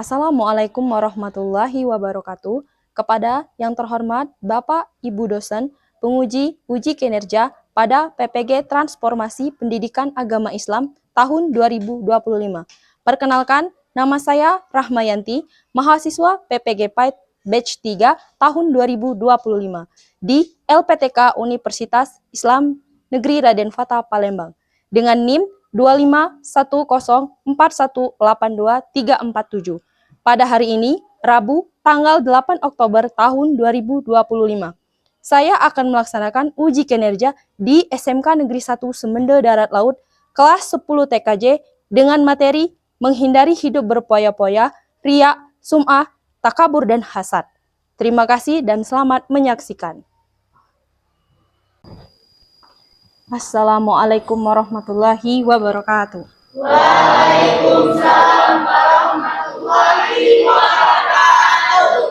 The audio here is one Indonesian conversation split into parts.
Assalamualaikum warahmatullahi wabarakatuh. Kepada yang terhormat Bapak Ibu dosen, penguji uji kinerja pada PPG Transformasi Pendidikan Agama Islam tahun 2025. Perkenalkan, nama saya Rahmayanti, mahasiswa PPG PAID Batch 3 tahun 2025 di LPTK Universitas Islam Negeri Raden Fatah Palembang dengan NIM 2510418237. Pada hari ini, Rabu, tanggal 8 Oktober tahun 2025. Saya akan melaksanakan uji kinerja di SMK Negeri 1 Semende Darat Laut kelas 10 TKJ dengan materi menghindari hidup berpoya-poya, riya, sum'ah, takabur, dan hasad. Terima kasih dan selamat menyaksikan. Assalamualaikum warahmatullahi wabarakatuh. Waalaikumsalam warahmatullahi wabarakatuh.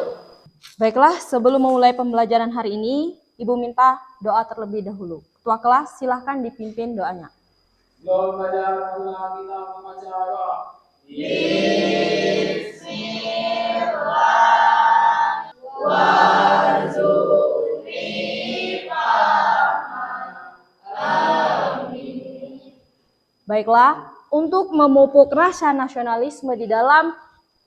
Baiklah, sebelum memulai pembelajaran hari ini, Ibu minta doa terlebih dahulu. Ketua kelas, silahkan dipimpin doanya. Baiklah, untuk memupuk rasa nasionalisme di dalam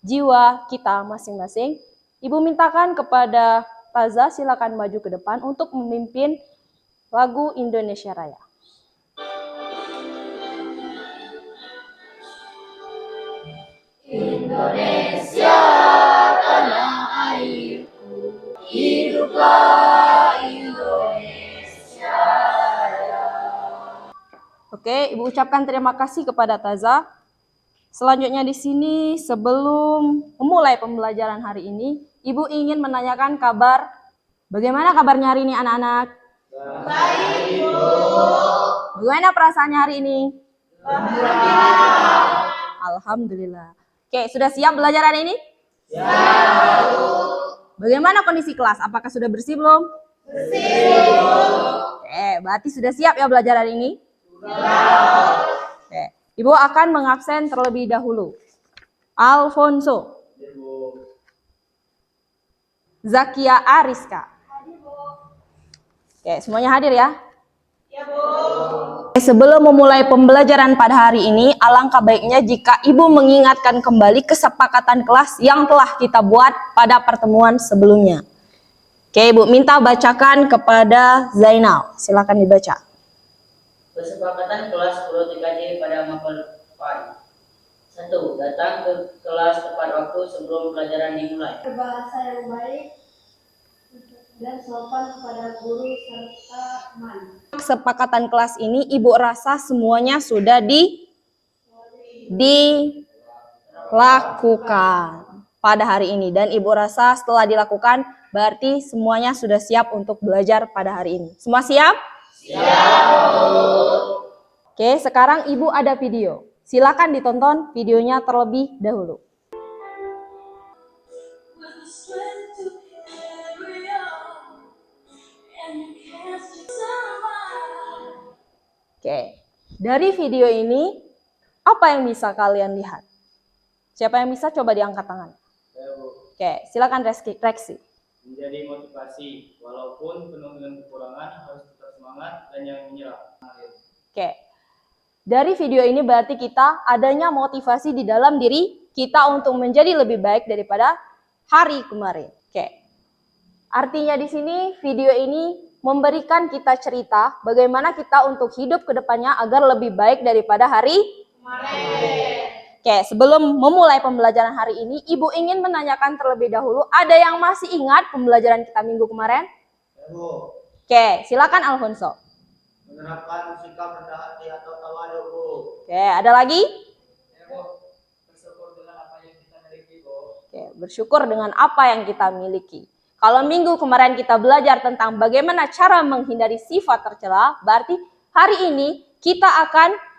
jiwa kita masing-masing, Ibu mintakan kepada Taza silakan maju ke depan untuk memimpin lagu Indonesia Raya. Indonesia tanah airku, hiduplah Indonesia. Oke, Ibu ucapkan terima kasih kepada Taza. Selanjutnya di sini, sebelum memulai pembelajaran hari ini, Ibu ingin menanyakan kabar. Bagaimana kabarnya hari ini anak-anak? Baik, Bu. Bagaimana perasaannya hari ini? Alhamdulillah. Oke, sudah siap belajar hari ini? Siap, Bu. Bagaimana kondisi kelas? Apakah sudah bersih belum? Bersih, Bu. Oke, berarti sudah siap ya belajar hari ini? Oke, Ibu akan mengabsen terlebih dahulu. Alfonso. Zakia Ariska. Oke, semuanya hadir ya? Ya, Bu. Sebelum memulai pembelajaran pada hari ini, alangkah baiknya jika Ibu mengingatkan kembali kesepakatan kelas yang telah kita buat pada pertemuan sebelumnya. Oke, Ibu minta bacakan kepada Zainal. Silakan dibaca. Kesepakatan kelas 10 TKJ pada Mapelpan. 1. Datang ke kelas tepat waktu sebelum pelajaran dimulai. Berbahasa yang baik dan sopan kepada guru serta teman. Kesepakatan kelas ini Ibu rasa semuanya sudah dilakukan pada hari ini. Dan Ibu rasa setelah dilakukan berarti semuanya sudah siap untuk belajar pada hari ini. Semua siap? Siap, Bu. Oke, sekarang Ibu ada video. Silakan ditonton videonya terlebih dahulu. Oke, dari video ini apa yang bisa kalian lihat? Siapa yang bisa coba diangkat tangan? Oke, silakan reaksi. Menjadi motivasi, walaupun penuh dengan kekurangan harus tetap semangat dan jangan menyerah. Oke, dari video ini berarti kita adanya motivasi di dalam diri kita untuk menjadi lebih baik daripada hari kemarin. Oke, artinya di sini video ini memberikan kita cerita bagaimana kita untuk hidup ke depannya agar lebih baik daripada hari kemarin. Oke, sebelum memulai pembelajaran hari ini, Ibu ingin menanyakan terlebih dahulu, ada yang masih ingat pembelajaran kita minggu kemarin? Ya, Bu. Oke, silakan Alfonso. Menerapkan sikap rendah hati atau tawadu, Bu. Oke, ada lagi? Ya, Bu. Bersyukur dengan apa yang kita miliki, Bu. Oke, bersyukur dengan apa yang kita miliki. Kalau minggu kemarin kita belajar tentang bagaimana cara menghindari sifat tercela, berarti hari ini kita akan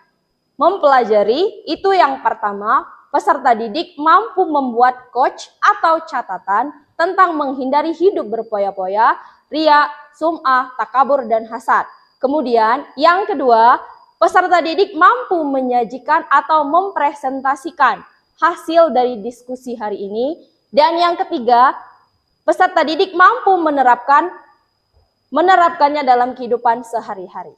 mempelajari itu yang pertama, peserta didik mampu membuat coach atau catatan tentang menghindari hidup berpoya-poya, riya, sum'ah, takabur, dan hasad. Kemudian yang kedua, peserta didik mampu menyajikan atau mempresentasikan hasil dari diskusi hari ini. Dan yang ketiga, peserta didik mampu menerapkannya dalam kehidupan sehari-hari.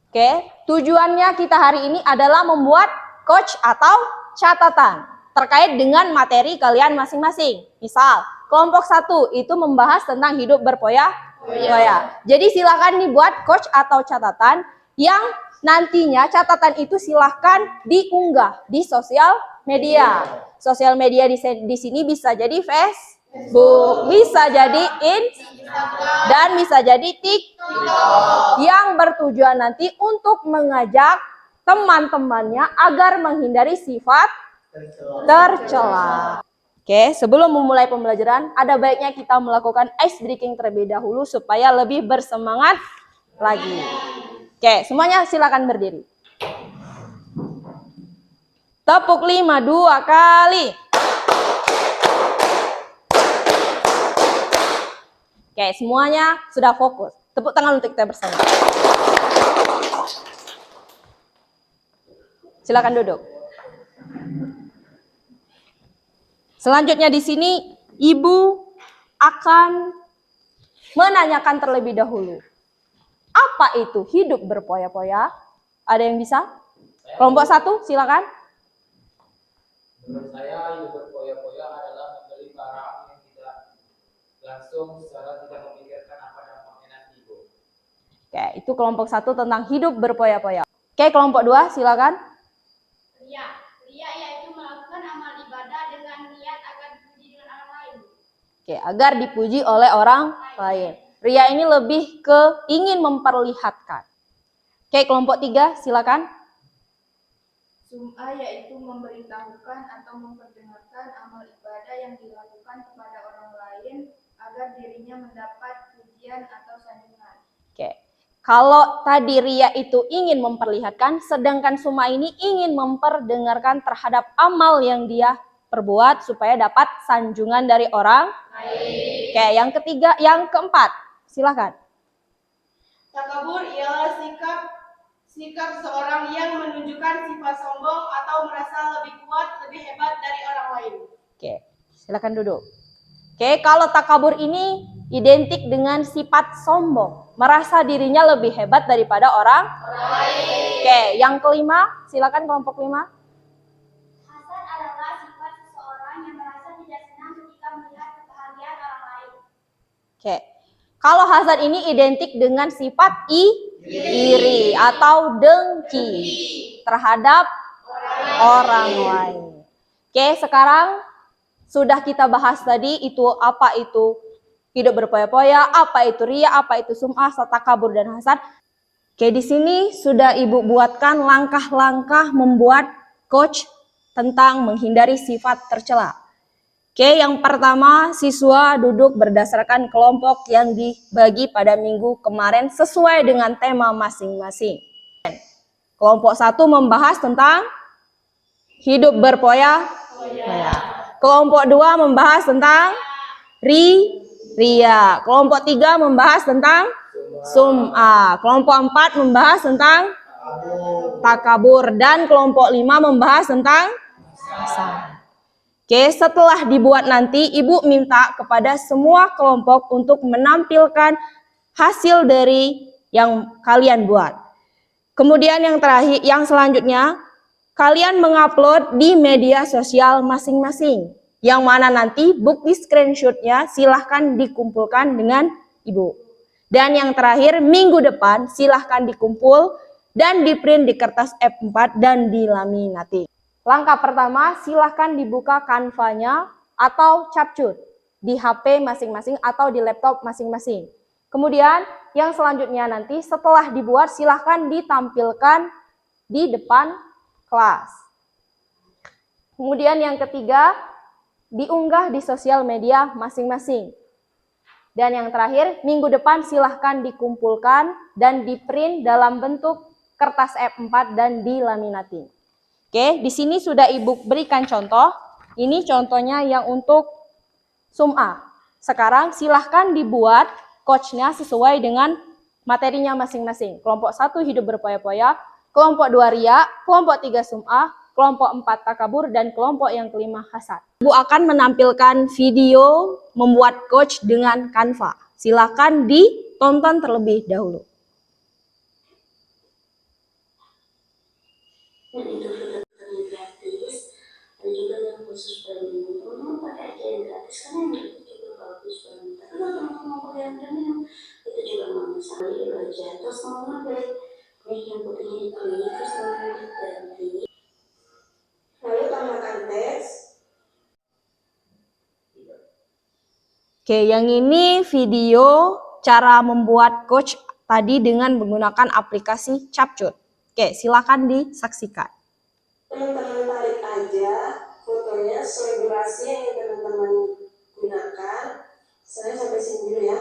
Oke, tujuannya kita hari ini adalah membuat coach atau catatan terkait dengan materi kalian masing-masing. Misal, kelompok 1 itu membahas tentang hidup berpoya-poya. Jadi silakan dibuat coach atau catatan yang nantinya catatan itu silakan diunggah di sosial media. Sosial media di sini bisa jadi Facebook, bisa jadi dan bisa jadi TikTok, yang bertujuan nanti untuk mengajak teman-temannya agar menghindari sifat tercela. Oke, sebelum memulai pembelajaran, ada baiknya kita melakukan ice breaking terlebih dahulu supaya lebih bersemangat lagi. Oke, semuanya silakan berdiri. Tepuk 5 2 kali. Oke, semuanya sudah fokus. Tepuk tangan untuk kita bersama. Silakan duduk. Selanjutnya di sini Ibu akan menanyakan terlebih dahulu. Apa itu hidup berpoya-poya? Ada yang bisa? Kelompok 1, silakan. Menurut saya, hidup berpoya-poya adalah membeli barang yang tidak langsung secara tidak memikirkan apa dampaknya nanti, Bu. Oke, itu kelompok 1 tentang hidup berpoya-poya. Oke, kelompok 2, silakan. Ria yaitu melakukan amal ibadah dengan niat agar dipuji dengan orang lain. Oke, agar dipuji oleh orang lain. Ria ini lebih ke ingin memperlihatkan. Oke, kelompok 3, silakan. Sum'ah yaitu memberitahukan atau memperdengarkan amal ibadah yang dilakukan kepada orang lain agar dirinya mendapat pujian atau sanjungan. Oke. Kalau tadi Ria itu ingin memperlihatkan, sedangkan Sum'ah ini ingin memperdengarkan terhadap amal yang dia perbuat supaya dapat sanjungan dari orang lain. Oke, yang ketiga, yang keempat, silakan. Takabur ialah sikap seorang yang menunjukkan sifat sombong atau merasa lebih kuat, lebih hebat dari orang lain. Oke, silakan duduk. Oke, kalau takabur ini identik dengan sifat sombong, merasa dirinya lebih hebat daripada orang lain. Oke, yang kelima, silakan kelompok 5. Hasad adalah sifat seseorang yang merasa tidak senang ketika melihat kebahagiaan orang lain. Oke, kalau hasad ini identik dengan sifat iri atau dengki terhadap orang lain. Oke, sekarang sudah kita bahas tadi itu apa itu hidup berpoya-poya, apa itu ria, apa itu sum'ah, takabur dan hasad. Oke, di sini sudah Ibu buatkan langkah-langkah membuat coach tentang menghindari sifat tercela. Oke, yang pertama siswa duduk berdasarkan kelompok yang dibagi pada minggu kemarin sesuai dengan tema masing-masing. Kelompok 1 membahas tentang hidup berpoya-poya. Kelompok 2 membahas tentang ria. Kelompok 3 membahas tentang sum'ah. Kelompok 4 membahas tentang takabur. Dan kelompok 5 membahas tentang hasad. Oke, setelah dibuat nanti Ibu minta kepada semua kelompok untuk menampilkan hasil dari yang kalian buat. Kemudian yang terakhir, yang selanjutnya kalian mengupload di media sosial masing-masing. Yang mana nanti bukti screenshotnya silahkan dikumpulkan dengan Ibu. Dan yang terakhir, minggu depan silahkan dikumpul dan di-print di kertas F4 dan dilaminating. Langkah pertama, silahkan dibuka Canva-nya atau capcut di HP masing-masing atau di laptop masing-masing. Kemudian yang selanjutnya nanti setelah dibuat silahkan ditampilkan di depan kelas. Kemudian yang ketiga, diunggah di sosial media masing-masing. Dan yang terakhir, minggu depan silahkan dikumpulkan dan di-print dalam bentuk kertas F4 dan dilaminating. Oke, di sini sudah Ibu berikan contoh. Ini contohnya yang untuk sum'ah. Sekarang silahkan dibuat coachnya sesuai dengan materinya masing-masing. Kelompok 1 hidup berpoya-poya, kelompok 2 ria, kelompok 3 sum'ah, kelompok 4 takabur, dan kelompok yang kelima hasad. Ibu akan menampilkan video membuat coach dengan Canva. Silakan ditonton terlebih dahulu. Dan itu fitur-fiturnya gratis, dan juga yang khusus premium. Teman-teman pakai aja yang gratis karena yang gratis juga bagus banget. Tapi kalau teman-teman mau pakai yang premium, itu juga nggak masalah aja. Terus teman-teman pilih yang putihnya diklik, terus teman-teman ganti. Lalu tambahkan teks. Oke, yang ini video cara membuat coach tadi dengan menggunakan aplikasi Capcut. Oke, silakan disaksikan. Teman-teman tarik aja fotonya sesuai durasi yang teman-teman gunakan. Saya sampai sini dulu ya.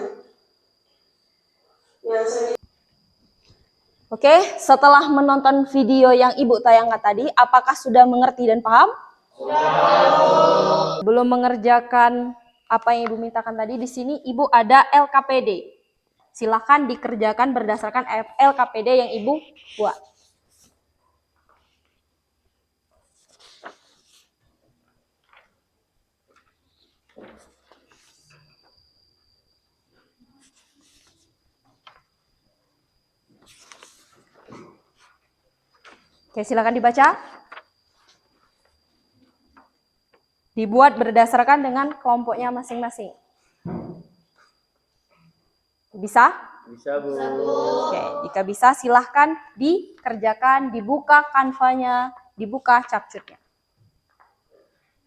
Oke, setelah menonton video yang Ibu tayangkan tadi, apakah sudah mengerti dan paham? Sudah. Belum mengerjakan apa yang Ibu mintakan tadi, di sini Ibu ada LKPD. Silakan dikerjakan berdasarkan LKPD yang Ibu buat. Oke, silakan dibaca. Dibuat berdasarkan dengan kelompoknya masing-masing. Bisa? Bisa, Bu. Oke, jika bisa silahkan dikerjakan, dibuka Canva-nya, dibuka Capcut-nya.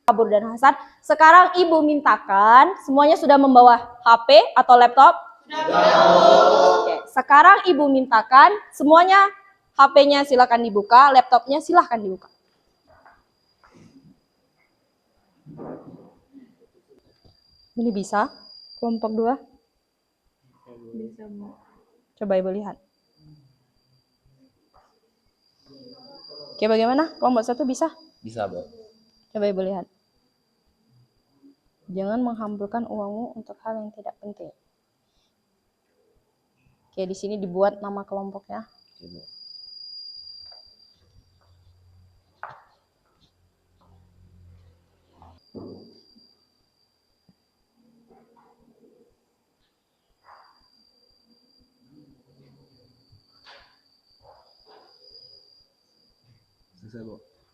Kabur dan hasad. Sekarang Ibu mintakan, semuanya sudah membawa HP atau laptop? Sudah. Oke, sekarang Ibu mintakan semuanya HP-nya silakan dibuka, laptopnya silahkan dibuka. Ini bisa? Kelompok 2? Bisa, Bu. Coba Ibu lihat. Oke, bagaimana? Kelompok 1 bisa? Bisa, Bu. Coba Ibu lihat. Jangan menghamburkan uangmu untuk hal yang tidak penting. Oke, di sini dibuat nama kelompoknya.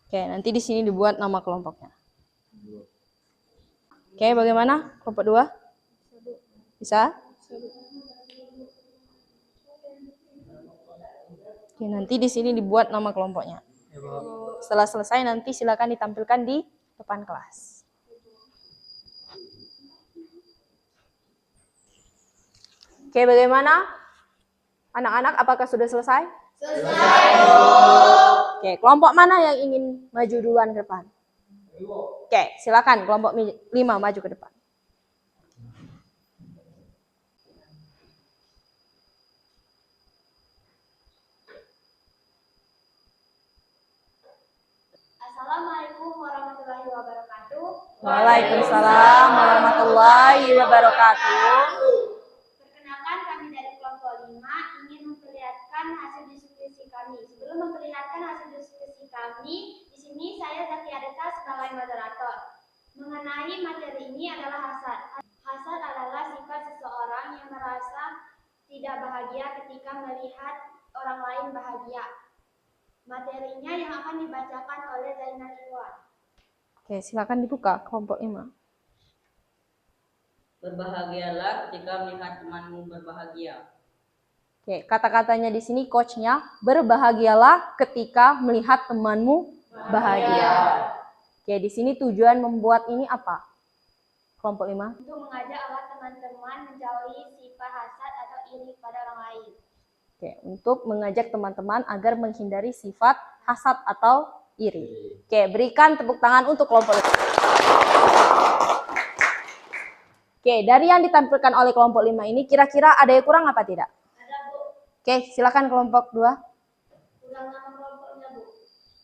Oke, nanti di sini dibuat nama kelompoknya. Oke, bagaimana? Kelompok 2? Bisa? Oke, nanti di sini dibuat nama kelompoknya. Setelah selesai nanti silakan ditampilkan di depan kelas. Oke, bagaimana? Anak-anak, apakah sudah selesai? Selesai. Oke, kelompok mana yang ingin maju duluan ke depan? Oke, silakan kelompok 5 maju ke depan. Assalamualaikum warahmatullahi wabarakatuh. Waalaikumsalam warahmatullahi wabarakatuh. Perkenalkan, kami dari kelompok 5 ingin memperlihatkan hasil diskusi kami. Sebelum memperlihatkan hasil diskusi kami, di sini saya Zaki Adeta sebagai moderator. Mengenai materi ini adalah hasad. Hasad adalah sifat seseorang yang merasa tidak bahagia ketika melihat orang lain bahagia. Materinya yang akan dibacakan oleh Zainal Iwan. Oke, silakan dibuka kelompok 5. Berbahagialah ketika melihat temanmu berbahagia. Oke, kata-katanya di sini coachnya, berbahagialah ketika melihat temanmu bahagia. Oke, di sini tujuan membuat ini apa? Kelompok 5. Untuk mengajak agar teman-teman menjauhi sifat hasad atau iri pada orang lain. Oke, untuk mengajak teman-teman agar menghindari sifat hasad atau iri. Oke, berikan tepuk tangan untuk kelompok 5. Oke, dari yang ditampilkan oleh kelompok 5 ini, kira-kira ada yang kurang apa tidak? Ada, Bu. Oke, silakan kelompok 2. Ulang nama kelompoknya, Bu.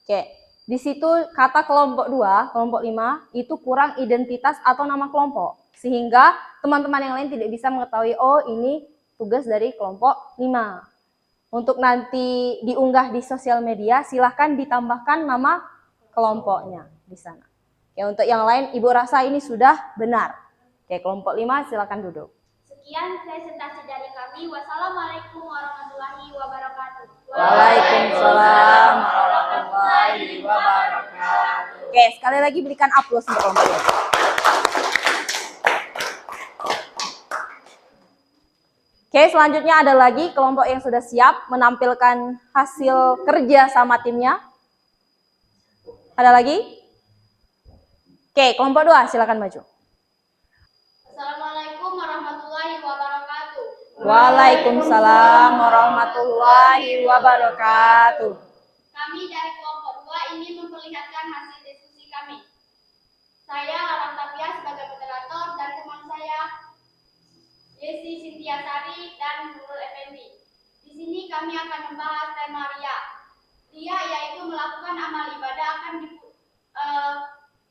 Oke, di situ kata kelompok 2, kelompok 5, itu kurang identitas atau nama kelompok. Sehingga teman-teman yang lain tidak bisa mengetahui, oh ini tugas dari kelompok 5. untuk nanti diunggah di sosial media, silahkan ditambahkan nama kelompoknya di sana. Ya, untuk yang lain, Ibu rasa ini sudah benar. Oke, kelompok 5 silahkan duduk. Sekian presentasi dari kami. Wassalamualaikum warahmatullahi wabarakatuh. Waalaikumsalam warahmatullahi wabarakatuh. Oke, sekali lagi berikan aplaus untuk kelompok ini. Oke, selanjutnya ada lagi kelompok yang sudah siap menampilkan hasil kerja sama timnya. Ada lagi? Oke, kelompok 2 silakan maju. Assalamualaikum warahmatullahi wabarakatuh. Waalaikumsalam warahmatullahi wabarakatuh. Kami dari kelompok 2 ingin memperlihatkan hasil diskusi kami. Saya Lara Tapia sebagai moderator dan teman saya Yesi Sintiasari dan Nurul Effendi. Di sini kami akan membahas tema ria. Ria yaitu melakukan amal ibadah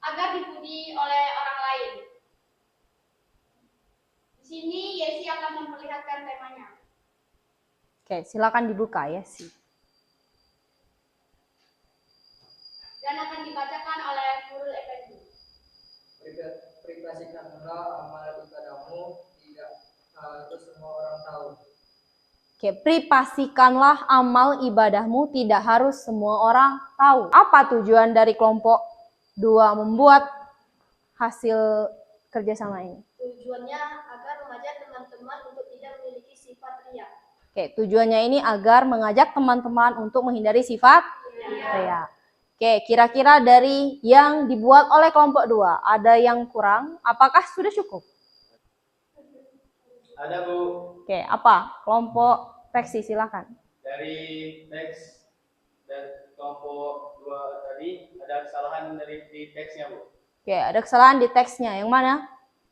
agar dipuji oleh orang lain. Di sini Yesi akan memperlihatkan temanya. Oke, silakan dibuka ya sih. Dan akan dibacakan oleh Nurul Effendi. Privasikanlah amal ibadahmu, tidak harus semua orang tahu. Oke, privasikanlah amal ibadahmu, tidak harus semua orang tahu. Apa tujuan dari kelompok 2 membuat hasil kerjasama ini? Tujuannya agar mengajak teman-teman untuk tidak memiliki sifat ria. Oke, tujuannya ini agar mengajak teman-teman untuk menghindari sifat ria. Oke, kira-kira dari yang dibuat oleh kelompok 2, ada yang kurang? Apakah sudah cukup? Ada Bu, Oke, apa? Kelompok Reksi, silakan. dari teks dan kelompok 2 tadi ada kesalahan di teksnya Bu. Oke, ada kesalahan di teksnya. Yang mana?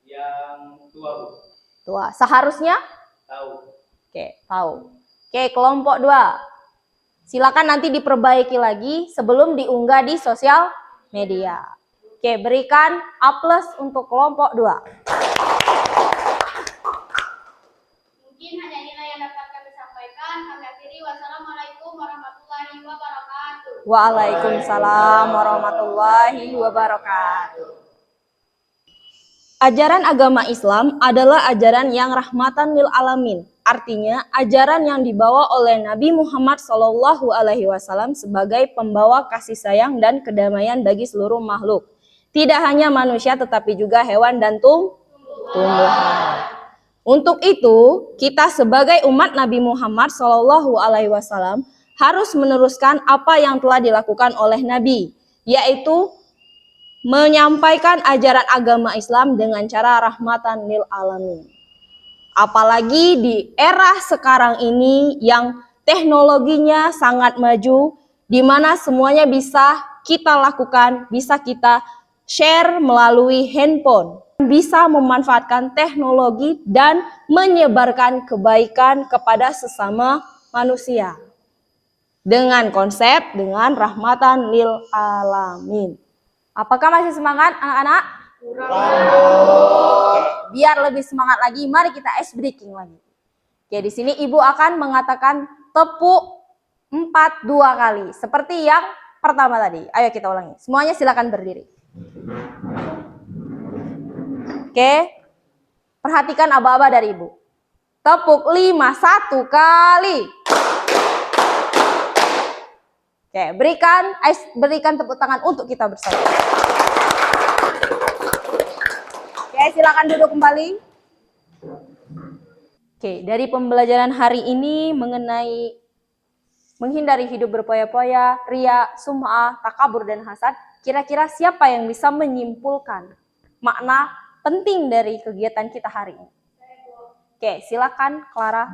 Yang tua Bu, Tua. Seharusnya? tahu. Oke, tahu. Oke, kelompok 2. Silakan nanti diperbaiki lagi sebelum diunggah di sosial media. Oke, berikan aplaus untuk kelompok 2. Mungkin hanya inilah yang dapat kami sampaikan. Kami akhiri. Wassalamualaikum warahmatullahi wabarakatuh. Waalaikumsalam warahmatullahi wabarakatuh. Ajaran agama Islam adalah ajaran yang rahmatan lil alamin. Artinya, ajaran yang dibawa oleh Nabi Muhammad SAW sebagai pembawa kasih sayang dan kedamaian bagi seluruh makhluk. Tidak hanya manusia, tetapi juga hewan dan tumbuhan. Untuk itu, kita sebagai umat Nabi Muhammad SAW harus meneruskan apa yang telah dilakukan oleh Nabi, yaitu menyampaikan ajaran agama Islam dengan cara rahmatan lil alamin. Apalagi di era sekarang ini yang teknologinya sangat maju, di mana semuanya bisa kita lakukan, bisa kita share melalui handphone, bisa memanfaatkan teknologi dan menyebarkan kebaikan kepada sesama manusia. Dengan konsep, dengan rahmatan lil alamin. Apakah masih semangat anak-anak? Biar lebih semangat lagi, mari kita ice breaking lagi. Oke, di sini Ibu akan mengatakan tepuk 4 2 kali. Seperti yang pertama tadi. Ayo kita ulangi. Semuanya silakan berdiri. Oke. Perhatikan aba-aba dari Ibu. Tepuk 5 1 kali. Oke, berikan tepuk tangan untuk kita bersama. Oke, silakan duduk kembali. Oke, dari pembelajaran hari ini mengenai menghindari hidup berpoya-poya, ria, sum'ah, takabur, dan hasad, kira-kira siapa yang bisa menyimpulkan makna penting dari kegiatan kita hari ini? Oke, silakan Clara.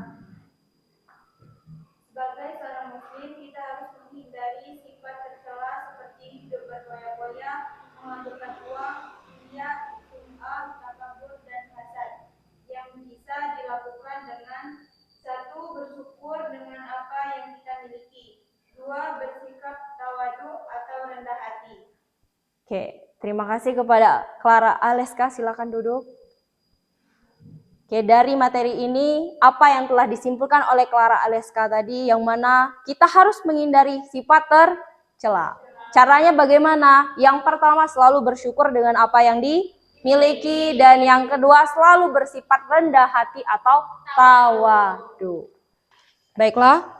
Sebagai seorang muslim, kita harus menghindari sifat tercela seperti hidup berpoya-poya, mengaturkan uang, ria, sum'ah, takabur, dan hasad, yang bisa dilakukan dengan 1. Bersyukur dengan apa yang kita miliki. 2. Bersikap tawadu atau rendah hati. Oke, terima kasih kepada Clara Aleska, silakan duduk. Oke, dari materi ini apa yang telah disimpulkan oleh Clara Aleska tadi, yang mana kita harus menghindari sifat tercela. Caranya bagaimana? Yang pertama, selalu bersyukur dengan apa yang dimiliki, dan yang kedua, selalu bersifat rendah hati atau tawadu. Baiklah,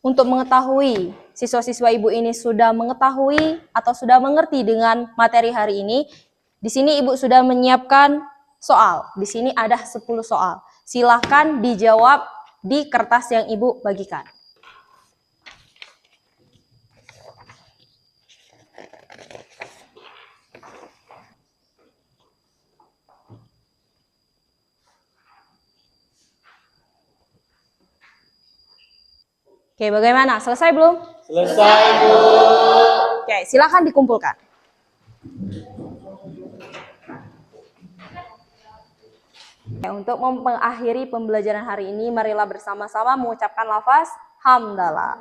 untuk mengetahui siswa-siswa ibu ini sudah mengetahui atau sudah mengerti dengan materi hari ini, di sini ibu sudah menyiapkan soal. Di sini ada 10 soal. Silakan dijawab di kertas yang ibu bagikan. Oke, bagaimana? Selesai belum? Selesai, Bu. Oke, silakan dikumpulkan. Oke, untuk mengakhiri pembelajaran hari ini, marilah bersama-sama mengucapkan lafaz hamdalah.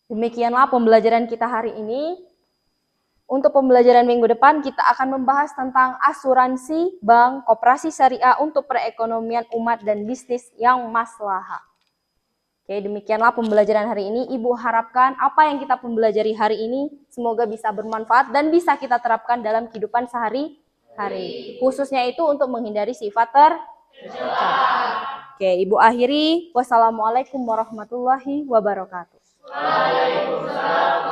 Demikianlah pembelajaran kita hari ini. Untuk pembelajaran minggu depan, kita akan membahas tentang asuransi bank, koperasi syariah untuk perekonomian umat dan bisnis yang maslahah. Oke, demikianlah pembelajaran hari ini. Ibu harapkan apa yang kita pelajari hari ini semoga bisa bermanfaat dan bisa kita terapkan dalam kehidupan sehari-hari. Khususnya itu untuk menghindari sifat tercela. Oke, Ibu akhiri. Wassalamualaikum warahmatullahi wabarakatuh. Waalaikumsalam.